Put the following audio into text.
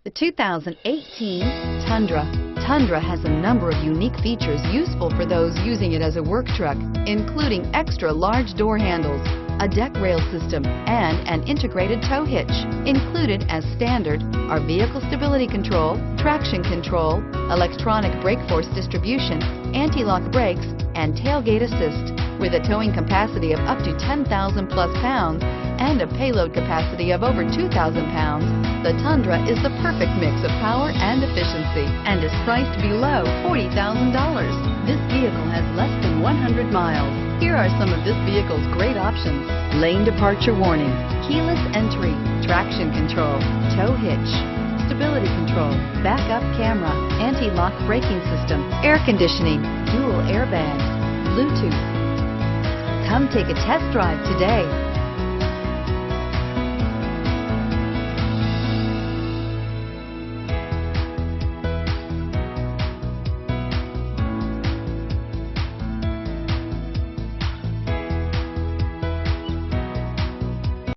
The 2018 Tundra. Tundra has a number of unique features useful for those using it as a work truck, including extra large door handles, a deck rail system, and an integrated tow hitch. Included as standard are vehicle stability control, traction control, electronic brake force distribution, anti-lock brakes, and tailgate assist. With a towing capacity of up to 10,000 plus pounds and a payload capacity of over 2,000 pounds, the Tundra is the perfect mix of power and efficiency and is priced below $40,000. This vehicle has less than 100 miles. Here are some of this vehicle's great options: lane departure warning, keyless entry, traction control, tow hitch, stability control, backup camera, anti-lock braking system, air conditioning, dual airbags, Bluetooth. Come take a test drive today.